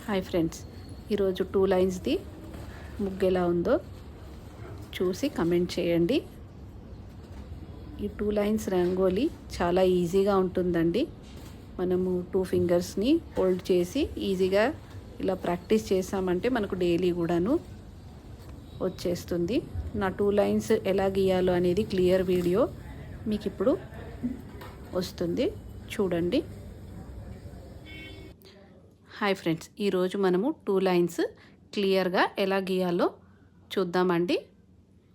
Hi friends, ఈరోజు 2 లైన్స్ది ముగ్గు ఎలా ఉందో చూసి కమెంట్ చేయండి. ఈ 2 లైన్స్ రంగోలీ చాలా ఈజీగా ఉంటుందండి. మనము 2 ఫింగర్స్ని హోల్డ్ చేసి ఈజీగా ఇలా ప్రాక్టీస్ చేసామంటే మనకు డైలీ కూడాను వచ్చేస్తుంది. నా 2 లైన్స్ ఎలా గీయాలో అనేది క్లియర్ వీడియో మీకు ఇప్పుడు వస్తుంది, చూడండి. హాయ్ ఫ్రెండ్స్, ఈరోజు మనము 2 లైన్స్ క్లియర్గా ఎలా గీయాలో చూద్దామండి.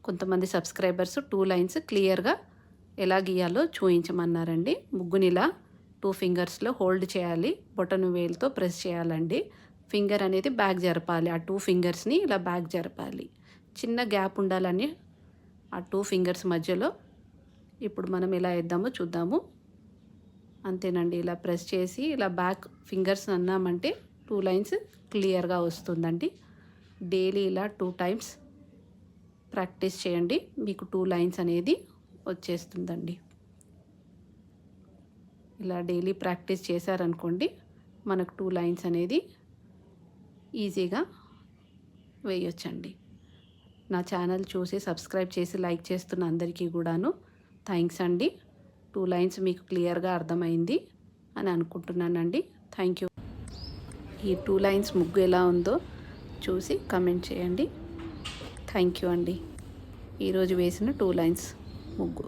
కొంతమంది సబ్స్క్రైబర్స్ 2 లైన్స్ క్లియర్గా ఎలా గీయాలో చూపించమన్నారండి. ముగ్గుని ఇలా 2 ఫింగర్స్లో హోల్డ్ చేయాలి, బొటను వేలుతో ప్రెస్ చేయాలండి. ఫింగర్ అనేది బ్యాక్ జరపాలి, ఆ 2 ఫింగర్స్ని ఇలా బ్యాక్ జరపాలి. చిన్న గ్యాప్ ఉండాలని ఆ 2 ఫింగర్స్ మధ్యలో. ఇప్పుడు మనం ఎలా వేద్దామో చూద్దాము. అంతేనండి, ఇలా ప్రెస్ చేసి ఇలా బ్యాక్ ఫింగర్స్ అన్నామంటే 2 లైన్స్ క్లియర్గా వస్తుందండి. డైలీ ఇలా 2 టైమ్స్ ప్రాక్టీస్ చేయండి, మీకు 2 లైన్స్ అనేది వచ్చేస్తుందండి. ఇలా డైలీ ప్రాక్టీస్ చేశారనుకోండి, మనకు 2 లైన్స్ అనేది ఈజీగా వేయొచ్చండి. నా ఛానల్ చూసి సబ్స్క్రైబ్ చేసి లైక్ చేస్తున్న అందరికీ కూడాను థ్యాంక్స్ అండి. 2 లైన్స్ మీకు క్లియర్గా అర్థమైంది అని అనుకుంటున్నానండి. Thank you. ఈ 2 లైన్స్ ముగ్గు ఎలా ఉందో చూసి కమెంట్ చేయండి. థ్యాంక్ యూ అండి. ఈరోజు వేసిన 2 లైన్స్ ముగ్గు.